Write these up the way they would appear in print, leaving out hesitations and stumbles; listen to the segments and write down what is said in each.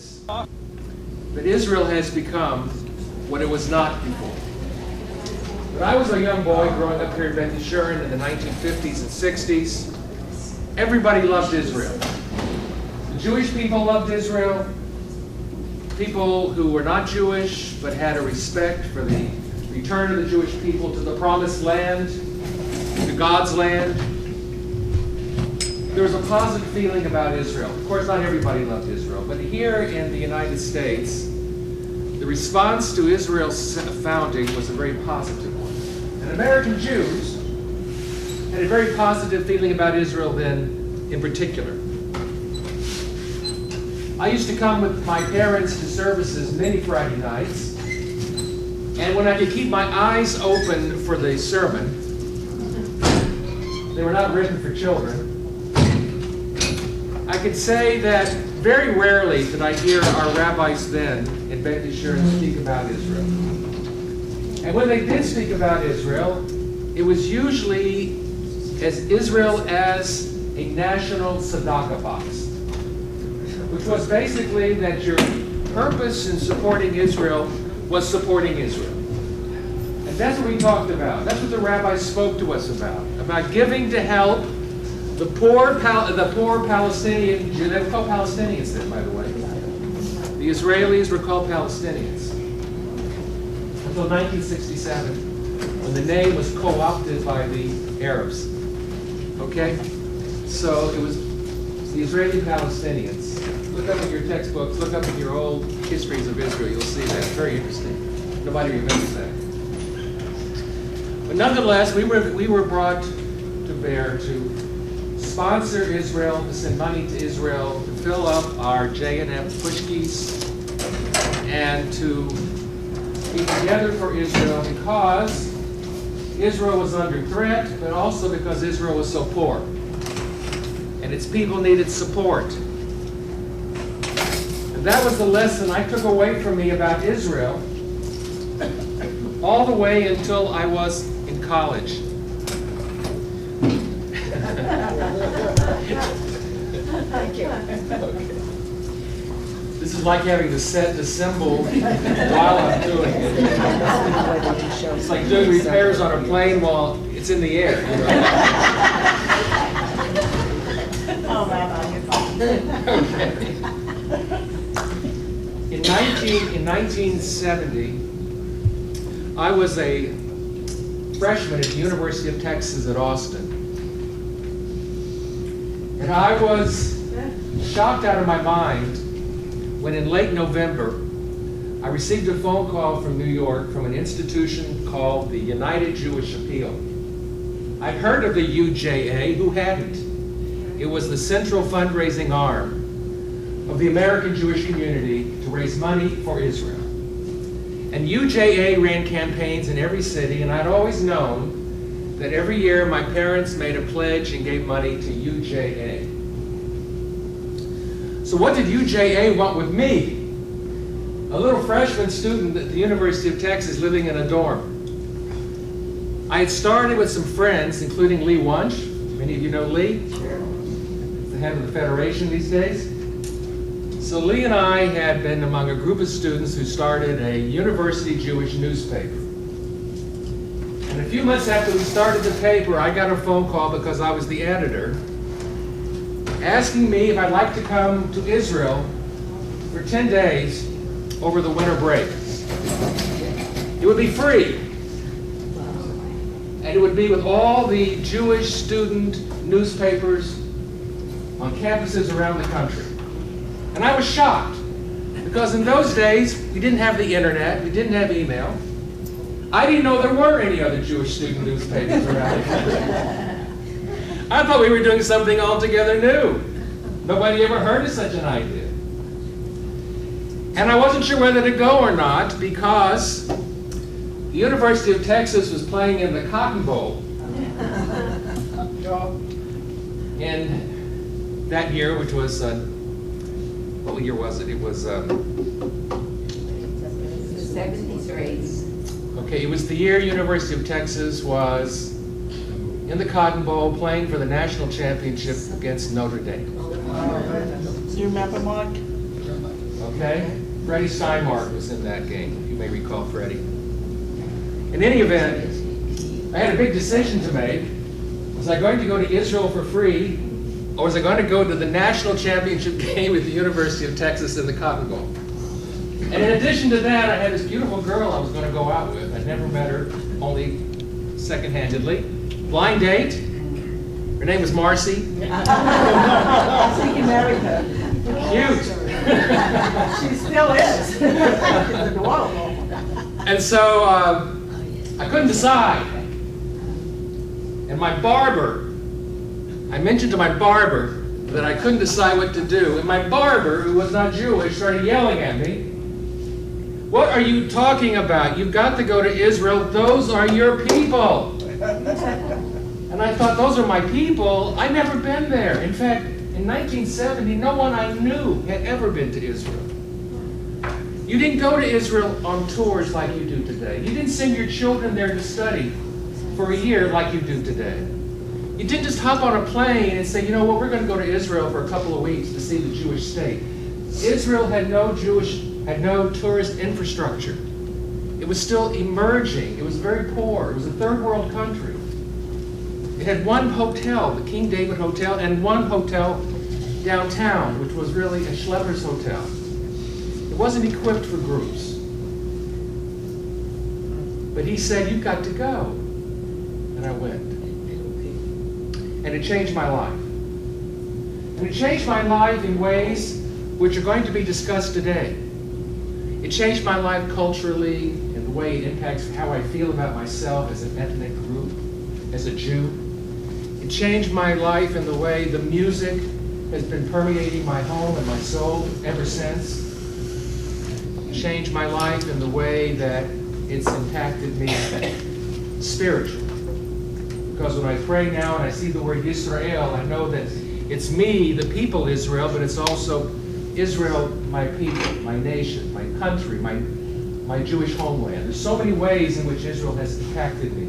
is. But Israel has become what it was not before. When I was a young boy growing up here in Beth Yeshurun in the 1950s and 60s, everybody loved Israel. The Jewish people loved Israel. People who were not Jewish but had a respect for the return of the Jewish people to the promised land, to God's land. There was a positive feeling about Israel. Of course, not everybody loved Israel, but here in the United States, the response to Israel's founding was a very positive one. And American Jews had a very positive feeling about Israel then in particular. I used to come with my parents to services many Friday nights, and when I could keep my eyes open for the sermon, they were not written for children, I could say that very rarely did I hear our rabbis then in Beth Yeshurun speak about Israel. And when they did speak about Israel, it was usually as Israel as a national tzedakah box, which was basically that your purpose in supporting Israel was supporting Israel. And that's what we talked about. That's what the rabbis spoke to us about giving to help the poor Palestinian Jews. They were called Palestinians then, by the way. The Israelis were called Palestinians until 1967, when the name was co-opted by the Arabs. Okay? So it was the Israeli Palestinians. Look up in your textbooks, look up in your old histories of Israel, you'll see that. It's very interesting. Nobody remembers that. But nonetheless, we were brought to bear to sponsor Israel, to send money to Israel, to fill up our J&M pushkis, and to be together for Israel because Israel was under threat, but also because Israel was so poor. And its people needed support. And that was the lesson I took away from me about Israel all the way until I was in college. Thank you. Okay. This is like having to set the symbol while I'm doing it. It's like doing repairs on a plane while it's in the air. You know? Oh, Rabbi, you're fine. Okay. In 1970, I was a freshman at the University of Texas at Austin. And I was shocked out of my mind when in late November, I received a phone call from New York from an institution called the United Jewish Appeal. I'd heard of the UJA, who hadn't? It was the central fundraising arm of the American Jewish community to raise money for Israel. And UJA ran campaigns in every city, and I'd always known that every year my parents made a pledge and gave money to UJA. So what did UJA want with me? A little freshman student at the University of Texas living in a dorm. I had started with some friends, including Lee Wunsch. Many of you know Lee? Sure. He's the head of the Federation these days. So Lee and I had been among a group of students who started a university Jewish newspaper. And a few months after we started the paper, I got a phone call because I was the editor, asking me if I'd like to come to Israel for 10 days over the winter break. It would be free. And it would be with all the Jewish student newspapers on campuses around the country. And I was shocked, because in those days, we didn't have the internet, we didn't have email. I didn't know there were any other Jewish student newspapers around the country. I thought we were doing something altogether new. Nobody ever heard of such an idea. And I wasn't sure whether to go or not, because the University of Texas was playing in the Cotton Bowl. And that year, which was, what year was it? It was... 70s or 80s. Okay, it was the year University of Texas was in the Cotton Bowl playing for the national championship against Notre Dame. Do you remember, Mark? Okay? Freddie Steinmark was in that game, if you may recall Freddie. In any event, I had a big decision to make. Was I going to go to Israel for free, or was I going to go to the national championship game at the University of Texas in the Cotton Bowl? And in addition to that, I had this beautiful girl I was going to go out with. I'd never met her, only second-handedly. Blind date. Her name was Marcy. So you married her. Cute. She still is. She's adorable. And so I couldn't decide. And my barber, I mentioned to my barber that I couldn't decide what to do. And my barber, who was not Jewish, started yelling at me. What are you talking about? You've got to go to Israel. Those are your people. And I thought, those are my people. I've never been there. In fact, in 1970, no one I knew had ever been to Israel. You didn't go to Israel on tours like you do today. You didn't send your children there to study for a year like you do today. You didn't just hop on a plane and say, you know what, we're going to go to Israel for a couple of weeks to see the Jewish state. Israel had no tourist infrastructure. It was still emerging. It was very poor. It was a third world country. It had one hotel, the King David Hotel, and one hotel downtown, which was really a Schlepper's hotel. It wasn't equipped for groups. But he said, you've got to go. And I went. And it changed my life. And it changed my life in ways which are going to be discussed today. It changed my life culturally in the way it impacts how I feel about myself as an ethnic group, as a Jew. It changed my life in the way the music has been permeating my home and my soul ever since. It changed my life in the way that it's impacted me spiritually. Because when I pray now and I see the word Yisrael, I know that it's me, the people Israel, but it's also Israel, my people, my nation, my country, my Jewish homeland. There's so many ways in which Israel has impacted me.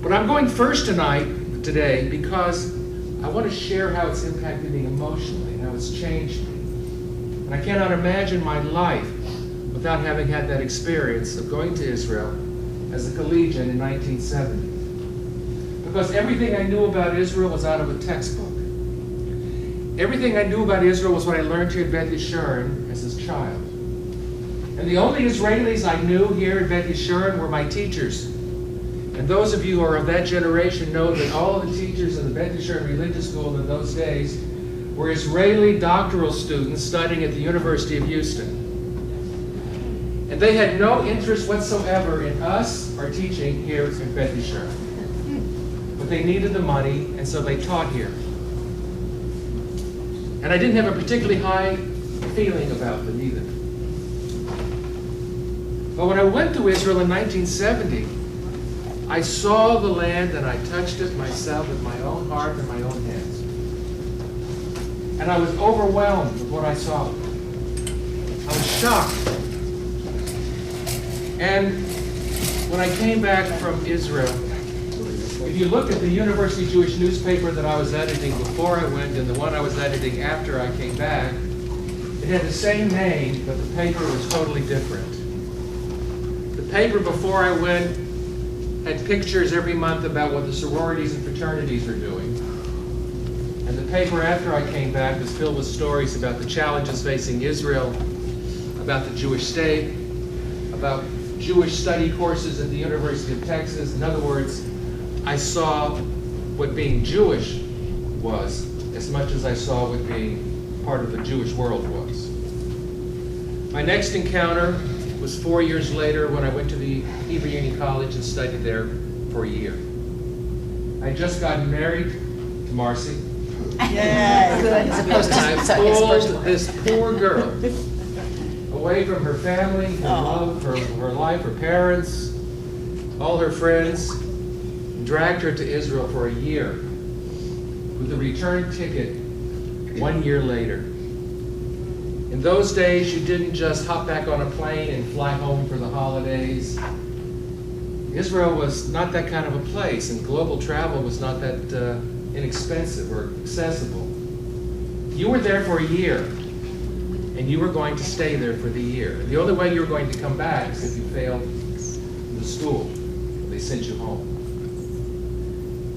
But I'm going first today, because I want to share how it's impacted me emotionally, how it's changed me. And I cannot imagine my life without having had that experience of going to Israel as a collegian in 1970. Because everything I knew about Israel was out of a textbook. Everything I knew about Israel was what I learned here at Beth Yeshurun as a child. And the only Israelis I knew here at Beth Yeshurun were my teachers. And those of you who are of that generation know that all of the teachers in the Beth Yeshurun religious school in those days were Israeli doctoral students studying at the University of Houston. And they had no interest whatsoever in us or teaching here at Beth Yeshurun. But they needed the money, and so they taught here. And I didn't have a particularly high feeling about them either. But when I went to Israel in 1970, I saw the land and I touched it myself with my own heart and my own hands. And I was overwhelmed with what I saw. I was shocked. And when I came back from Israel, if you look at the University Jewish newspaper that I was editing before I went and the one I was editing after I came back, it had the same name, but the paper was totally different. The paper before I went had pictures every month about what the sororities and fraternities are doing. And the paper after I came back was filled with stories about the challenges facing Israel, about the Jewish state, about Jewish study courses at the University of Texas. In other words, I saw what being Jewish was as much as I saw what being part of the Jewish world was. My next encounter was 4 years later when I went to the Hebrew Union College and studied there for a year. I had just gotten married to Marcy. Yes. And I pulled this poor girl away from her family, her love, her life, her parents, all her friends, dragged her to Israel for a year with a return ticket 1 year later. In those days, you didn't just hop back on a plane and fly home for the holidays. Israel was not that kind of a place, and global travel was not that inexpensive or accessible. You were there for a year. and you were going to stay there for the year. The only way you were going to come back is if you failed the school. They sent you home.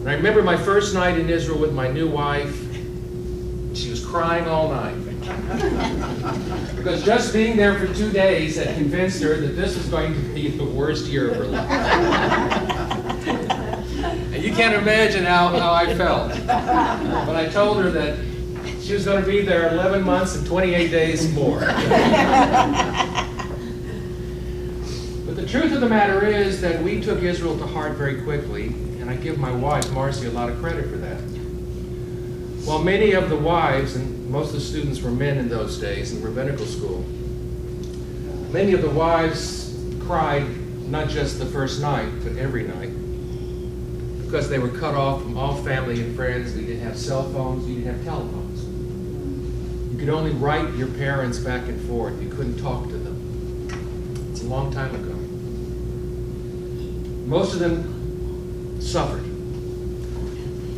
And I remember my first night in Israel with my new wife. She was crying all night. Because just being there for 2 days had convinced her that this was going to be the worst year of her life. And you can't imagine how I felt. But I told her that she was going to be there 11 months and 28 days more. But the truth of the matter is that we took Israel to heart very quickly, and I give my wife, Marcy, a lot of credit for that. While many of the wives, and most of the students were men in those days in rabbinical school, many of the wives cried not just the first night, but every night, because they were cut off from all family and friends. We didn't have cell phones, we didn't have telephones. You could only write your parents back and forth. You couldn't talk to them. It's a long time ago. Most of them suffered.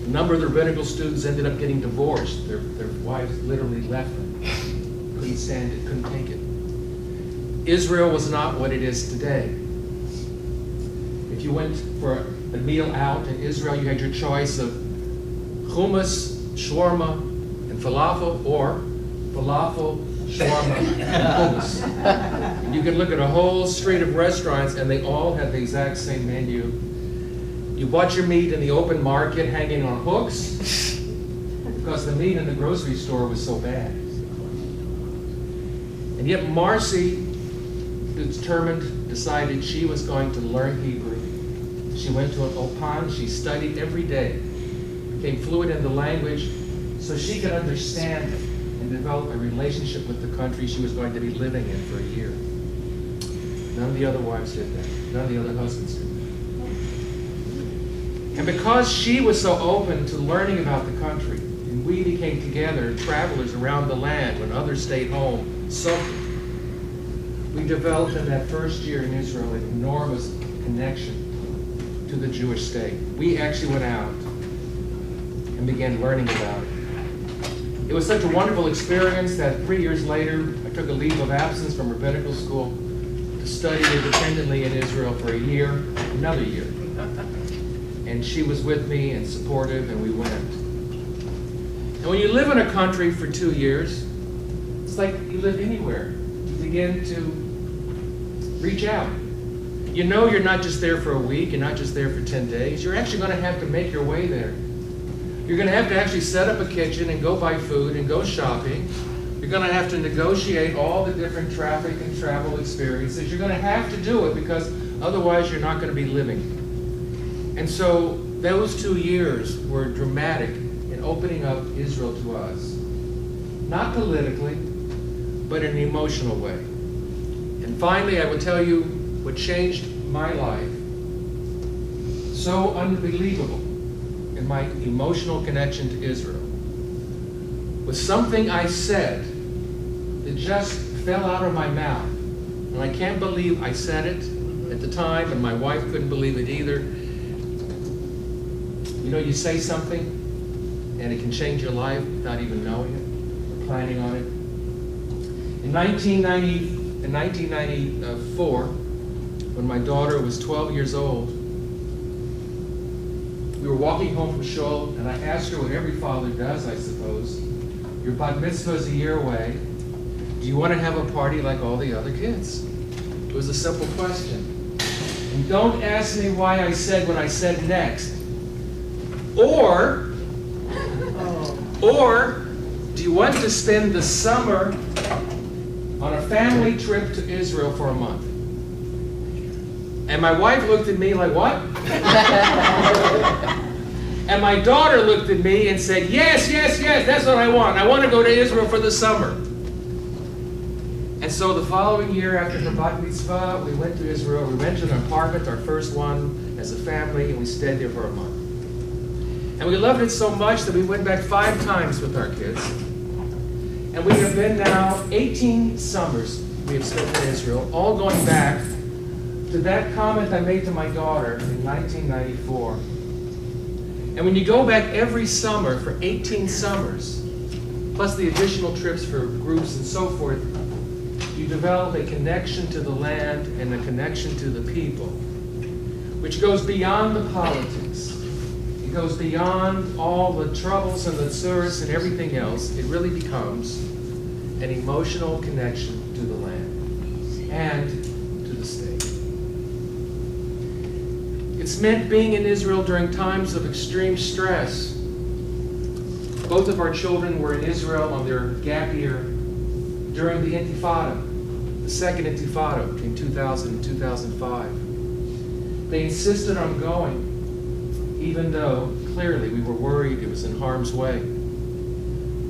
A number of the rabbinical students ended up getting divorced. Their wives literally left them. Couldn't stand it, couldn't take it. Israel was not what it is today. If you went for a meal out in Israel, you had your choice of hummus, shawarma, and falafel, or falafel, shawarma, and hummus. And you could look at a whole street of restaurants, and they all had the exact same menu. You bought your meat in the open market hanging on hooks because the meat in the grocery store was so bad. And yet Marcy, determined, decided she was going to learn Hebrew. She went to an Opan. She studied every day, became fluent in the language so she could understand it and develop a relationship with the country she was going to be living in for a year. None of the other wives did that. None of the other husbands did that. And because she was so open to learning about the country, and we became together travelers around the land when others stayed home sulking, we developed in that first year in Israel an enormous connection to the Jewish state. We actually went out and began learning about it. It was such a wonderful experience that 3 years later, I took a leave of absence from rabbinical school to study independently in Israel for a year, another year. And she was with me and supportive, and we went. And when you live in a country for 2 years, it's like you live anywhere. You begin to reach out. You know you're not just there for a week, you're not just there for 10 days. You're actually going to have to make your way there. You're going to have to actually set up a kitchen and go buy food and go shopping. You're going to have to negotiate all the different traffic and travel experiences. You're going to have to do it because otherwise you're not going to be living. And so those 2 years were dramatic in opening up Israel to us. Not politically, but in an emotional way. And finally, I will tell you what changed my life so unbelievable in my emotional connection to Israel was something I said that just fell out of my mouth. And I can't believe I said it at the time, and my wife couldn't believe it either. You know, you say something, and it can change your life without even knowing it or planning on it. In 1994, when my daughter was 12 years old, we were walking home from shul, and I asked her what every father does, I suppose. Your bat mitzvah is a year away. Do you want to have a party like all the other kids? It was a simple question. And don't ask me why I said what I said next. Or do you want to spend the summer on a family trip to Israel for a month? And my wife looked at me like, what? And my daughter looked at me and said, yes, yes, yes, that's what I want. I want to go to Israel for the summer. And so the following year after her bat mitzvah, we went to Israel. We rented an apartment, our first one as a family, and we stayed there for a month. And we loved it so much that we went back 5 times with our kids. And we have been now 18 summers we have spent in Israel, all going back to that comment I made to my daughter in 1994. And when you go back every summer for 18 summers, plus the additional trips for groups and so forth, you develop a connection to the land and a connection to the people, which goes beyond the politics. It goes beyond all the troubles and the tourists and everything else. It really becomes an emotional connection to the land and to the state. It's meant being in Israel during times of extreme stress. Both of our children were in Israel on their gap year during the Intifada, the second Intifada in 2000 and 2005. They insisted on going, even though clearly we were worried it was in harm's way.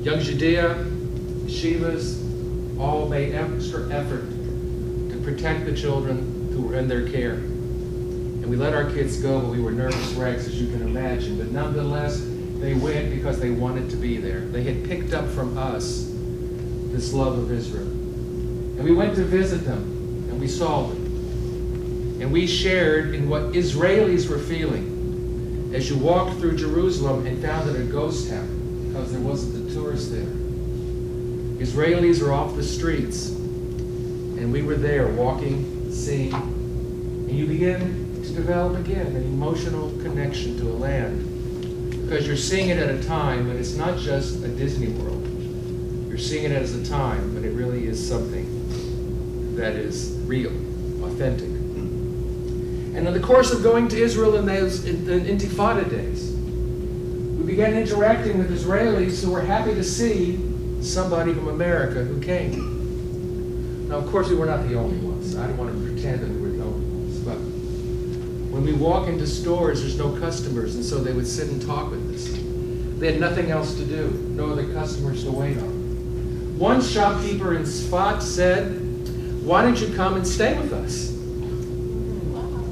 Young Judea, Shivas, all made extra effort to protect the children who were in their care. And we let our kids go, but we were nervous wrecks, as you can imagine. But nonetheless, they went because they wanted to be there. They had picked up from us this love of Israel. And we went to visit them, and we saw them. And we shared in what Israelis were feeling as you walked through Jerusalem and found it a ghost town because there wasn't a tourist there. Israelis were off the streets, and we were there walking, seeing, and you begin to develop again an emotional connection to a land because you're seeing it at a time when it's not just a Disney World. You're seeing it as a time when it really is something that is real, authentic. And in the course of going to Israel in those Intifada days, we began interacting with Israelis who were happy to see somebody from America who came. Now, of course, we were not the only ones. I don't want to pretend that we were the only ones. But when we walk into stores, there's no customers, and so they would sit and talk with us. They had nothing else to do, no other customers to wait on. One shopkeeper in Sfat said, "Why don't you come and stay with us?"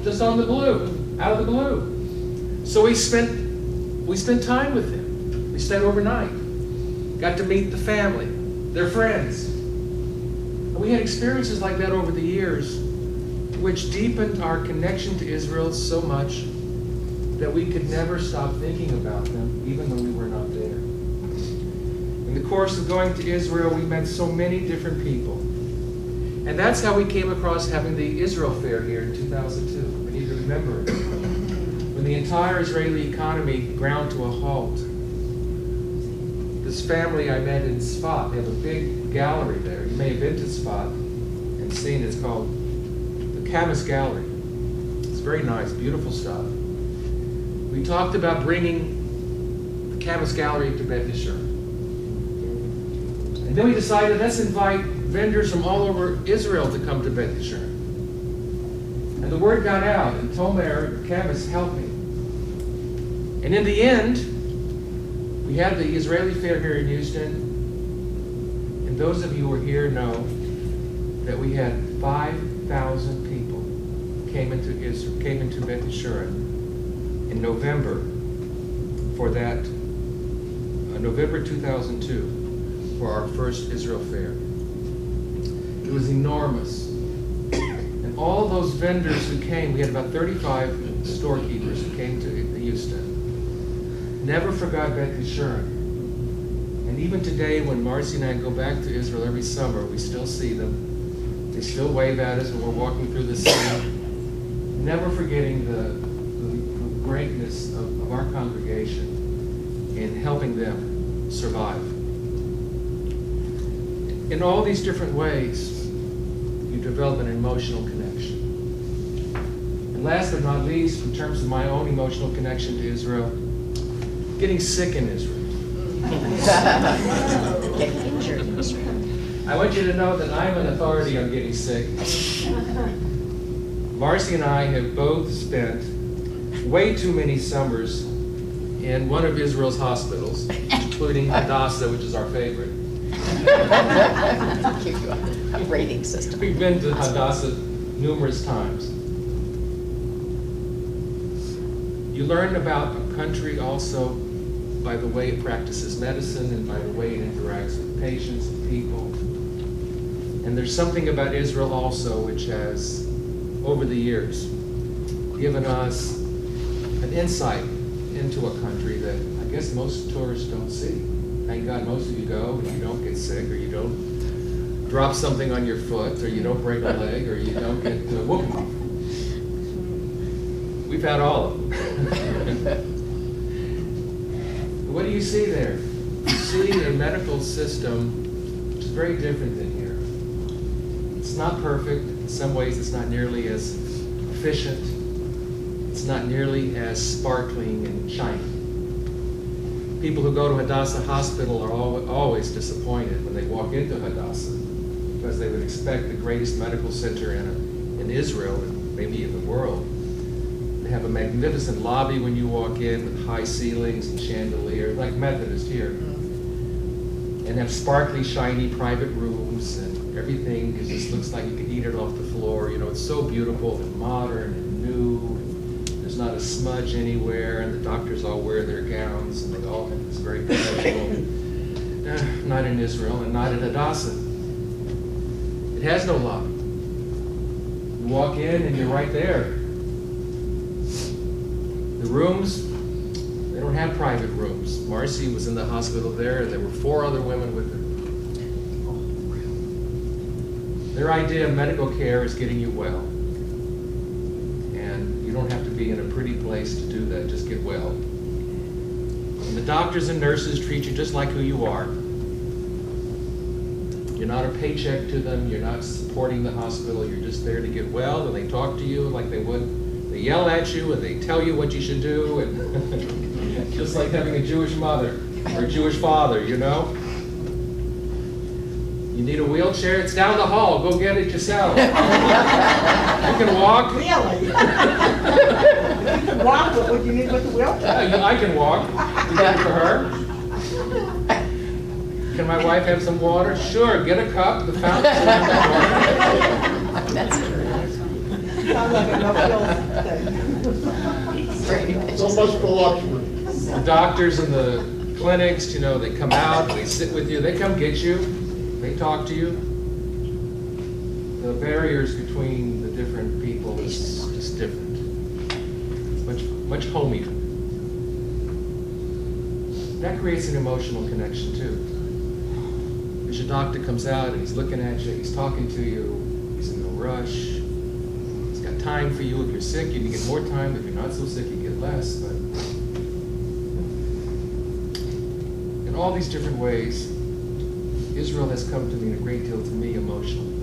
Just on the blue, out of the blue. So we spent time with him. We stayed overnight. Got to meet the family, their friends. And we had experiences like that over the years, which deepened our connection to Israel so much that we could never stop thinking about them, even though we were not there. In the course of going to Israel, we met so many different people. And that's how we came across having the Israel Fair here in 2002. Many of you remember it. When the entire Israeli economy ground to a halt. This family I met in Sfat, they have a big gallery there. You may have been to Sfat and seen it. It's called the Camas Gallery. It's very nice, beautiful stuff. We talked about bringing the Camas Gallery to Beth Yisrael. And then we decided, let's invite vendors from all over Israel to come to Beth Yisrael. And the word got out, and Tomer Camas helped me. And in the end, we had the Israeli Fair here in Houston, and those of you who were here know that we had 5,000 people came into Beth Yisrael in November for that, November 2002, for our first Israel Fair. It was enormous. And all those vendors who came, we had about 35 storekeepers who came to Houston, never forgot Beth Yisrael. And even today, when Marcy and I go back to Israel every summer, we still see them. They still wave at us when we're walking through the city, never forgetting the greatness of our congregation in helping them survive. In all these different ways, you develop an emotional connection. And last but not least, in terms of my own emotional connection to Israel, getting sick in Israel. Getting injured in Israel. I want you to know that I'm an authority on getting sick. Marcy and I have both spent way too many summers in one of Israel's hospitals, including Hadassah, which is our favorite. Give you a rating system. We've been to Hadassah numerous times. You learn about a country also by the way it practices medicine and by the way it interacts with patients and people. And there's something about Israel also which has, over the years, given us an insight into a country that I guess most tourists don't see. Thank God most of you go and you don't get sick, or you don't drop something on your foot, or you don't break a leg, or you don't get whooped. We've had all of them. What do you see there? You see a medical system which is very different than here. It's not perfect. In some ways, it's not nearly as efficient. It's not nearly as sparkling and shiny. People who go to Hadassah Hospital are always disappointed when they walk into Hadassah, because they would expect the greatest medical center in Israel, and maybe in the world. They have a magnificent lobby when you walk in with high ceilings and chandeliers, like Methodist here. And have sparkly, shiny private rooms, and everything just looks like you could eat it off the floor. You know, it's so beautiful and modern and new. And there's not a smudge anywhere, and the doctors all wear their gowns, and they all have this very professional. Not in Israel, and not in Hadassah. It has no lobby. You walk in, and you're right there. The rooms, they don't have private rooms. Marcy was in the hospital there, and there were 4 other women with her. Their idea of medical care is getting you well. And you don't have to be in a pretty place to do that, just get well. And the doctors and nurses treat you just like who you are. You're not a paycheck to them, you're not supporting the hospital, you're just there to get well, and they talk to you like they would. They yell at you and they tell you what you should do, and just like having a Jewish mother or a Jewish father, you know? You need a wheelchair? It's down the hall. Go get it yourself. You can walk. Really? You can walk, but what do you need with the wheelchair? Yeah, I can walk. You get it for her? Can my wife have some water? Sure, get a cup. The fountain's in the water. That's true. Sounds like a no-frills thing. So much for luxury. The doctors in the clinics, you know, they come out, they sit with you, they come get you, they talk to you. The barriers between the different people is just different. It's much homier. That creates an emotional connection too. As your doctor comes out and he's looking at you, he's talking to you, he's in no rush. He's got time for you. If you're sick, you get more time. If you're not so sick, you get less. But in all these different ways, Israel has come to mean a great deal to me emotionally.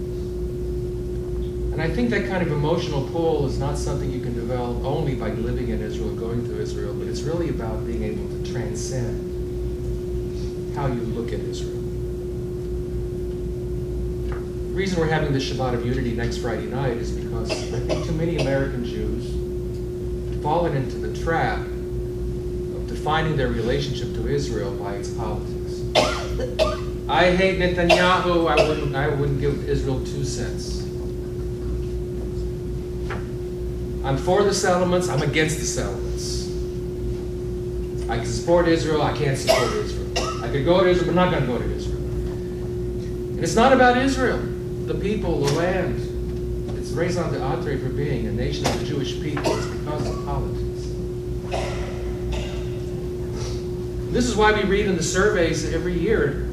And I think that kind of emotional pull is not something you can develop only by living in Israel and going to Israel, but it's really about being able to transcend how you look at Israel. The reason we're having this Shabbat of Unity next Friday night is because I think too many American Jews have fallen into the trap of defining their relationship to Israel by its politics. I hate Netanyahu. I wouldn't give Israel 2 cents. I'm for the settlements. I'm against the settlements. I can support Israel. I can't support Israel. I could go to Israel, but I'm not going to go to Israel. And it's not about Israel. The people, the land. It's raison d'etre for being a nation of the Jewish people. It's because of politics. This is why we read in the surveys every year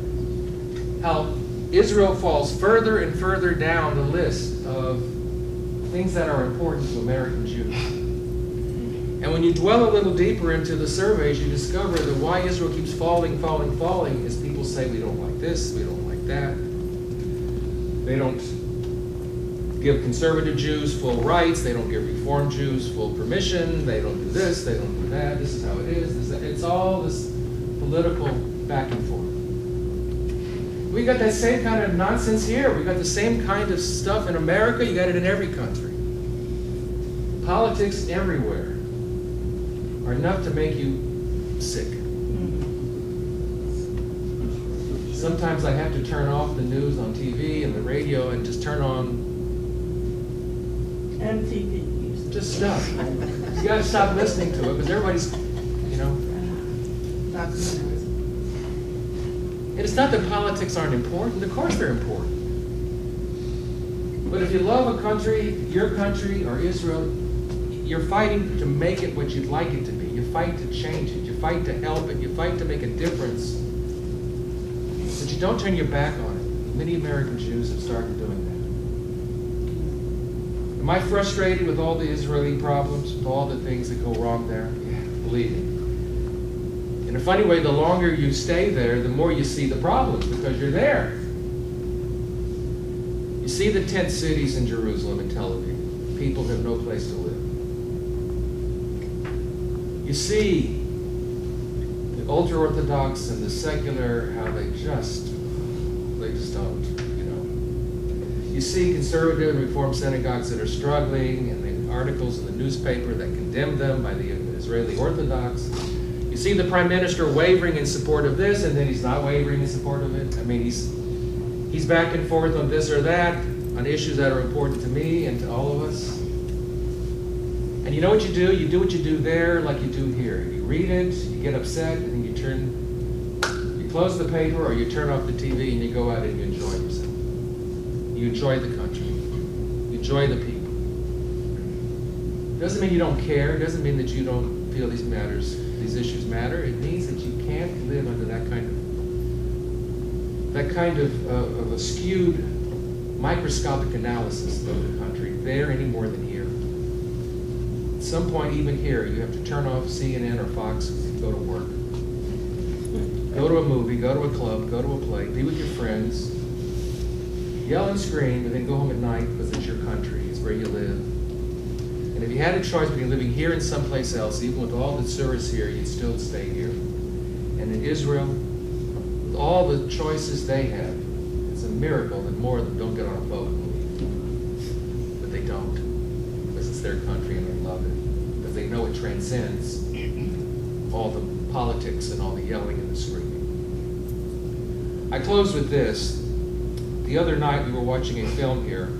how Israel falls further and further down the list of things that are important to American Jews. And when you dwell a little deeper into the surveys, you discover that why Israel keeps falling is people say we don't like this, we don't like that. They don't give conservative Jews full rights. They don't give Reform Jews full permission. They don't do this. They don't do that. This is how it is. It's all this political back and forth. We got that same kind of nonsense here. We got the same kind of stuff in America. You got it in every country. Politics everywhere are enough to make you sick. Sometimes I have to turn off the news on TV and the radio and just turn on MTV. just stuff. You got to stop listening to it because everybody's, you know. Documentaries. And it's not that politics aren't important. Of course they're important. But if you love a country, your country or Israel, you're fighting to make it what you'd like it to be. You fight to change it. You fight to help it. You fight to make a difference don't turn your back on it. Many American Jews have started doing that. Am I frustrated with all the Israeli problems, with all the things that go wrong there? Yeah, believe me. In a funny way, the longer you stay there, the more you see the problems because you're there. You see the tent cities in Jerusalem and Tel Aviv. People have no place to live. You see the ultra-Orthodox and the secular, how they just don't, you know. You see conservative and reform synagogues that are struggling, and the articles in the newspaper that condemn them by the Israeli Orthodox. You see the prime minister wavering in support of this, and then he's not wavering in support of it. I mean, he's back and forth on this or that, on issues that are important to me and to all of us. And you know what you do? You do what you do there like you do here. You read it, you get upset, and then you close the paper or you turn off the TV and you go out and you enjoy yourself. You enjoy the country. You enjoy the people. Doesn't mean you don't care. Doesn't mean that you don't feel these issues matter. It means that you can't live under that kind of a skewed microscopic analysis of the country there any more than here. At some point, even here, you have to turn off CNN or Fox and go to work. Go to a movie, go to a club, go to a play, be with your friends, yell and scream, and then go home at night because it's your country, it's where you live. And if you had a choice between living here and someplace else, even with all the tourists here, you'd still stay here. And in Israel, with all the choices they have, it's a miracle that more of them don't get on a boat and leave. But they don't, because it's their country and they love it, because they know it transcends all the politics and all the yelling and the screaming. I close with this. The other night we were watching a film here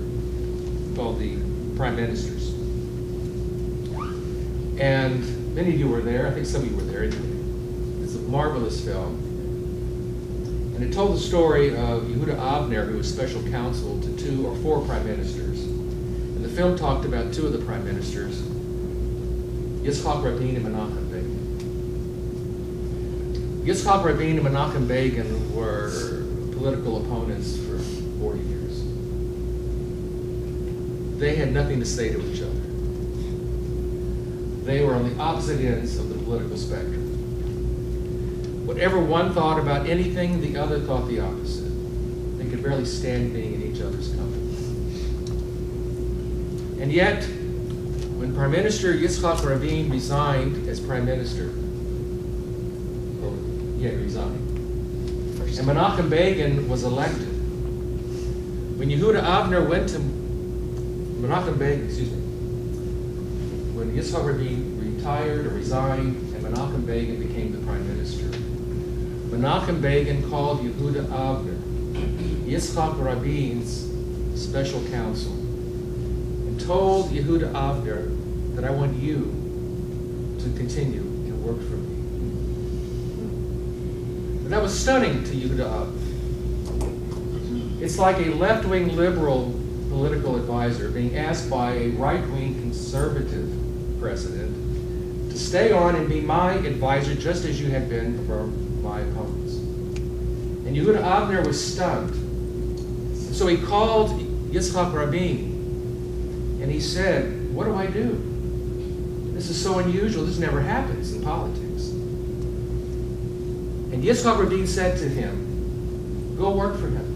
called The Prime Ministers. And many of you were there. I think some of you were there. It's a marvelous film. And it told the story of Yehuda Avner, who was special counsel to 2 or 4 prime ministers. And the film talked about 2 of the prime ministers, Yitzhak Rabin and Menachem Begin. Yitzhak Rabin and Menachem Begin were political opponents for 40 years. They had nothing to say to each other. They were on the opposite ends of the political spectrum. Whatever one thought about anything, the other thought the opposite. They could barely stand being in each other's company. And yet, when Prime Minister Yitzhak Rabin resigned as Prime Minister, resigned, and Menachem Begin was elected, when Yehuda Avner went to when Yitzhak Rabin retired or resigned and Menachem Begin became the Prime Minister, Menachem Begin called Yehuda Avner, Yitzhak Rabin's special counsel, and told Yehuda Avner that I want you to continue and work for me. And that was stunning to Yehuda Avner. It's like a left-wing liberal political advisor being asked by a right-wing conservative president to stay on and be my advisor just as you had been for my opponents. And Yehuda Avner was stunned. So he called Yitzhak Rabin and he said, what do I do? This is so unusual. This never happens in politics. And Yitzhak Rabin said to him, go work for him.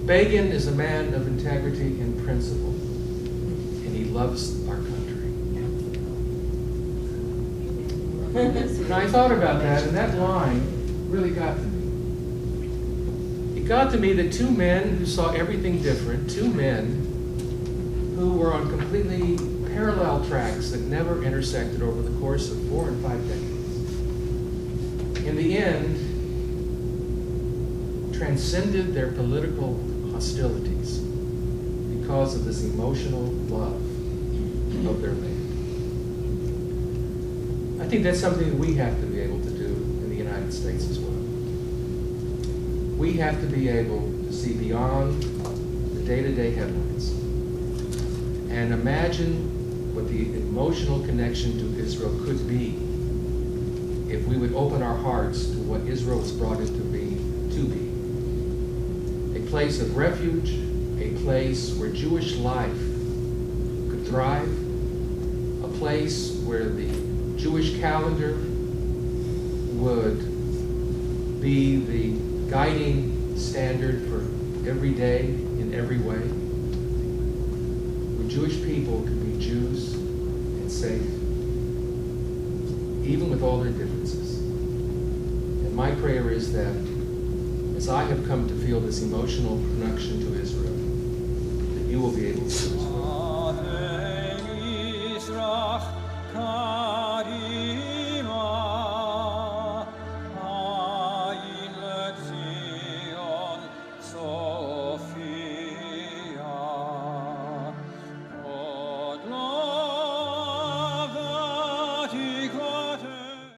Begin is a man of integrity and principle, and he loves our country. And I thought about that, and that line really got to me. It got to me that 2 men who saw everything different, 2 men who were on completely parallel tracks that never intersected over the course of 4 and 5 decades, in the end, transcended their political hostilities because of this emotional love of their land. I think that's something that we have to be able to do in the United States as well. We have to be able to see beyond the day-to-day headlines and imagine what the emotional connection to Israel could be if we would open our hearts to what Israel was brought into being to to be. A place of refuge, a place where Jewish life could thrive, a place where the Jewish calendar would be the guiding standard for every day in every way, where Jewish people could be Jews and safe, even with all their differences. And my prayer is that as I have come to feel this emotional connection to Israel, that you will be able to do as well.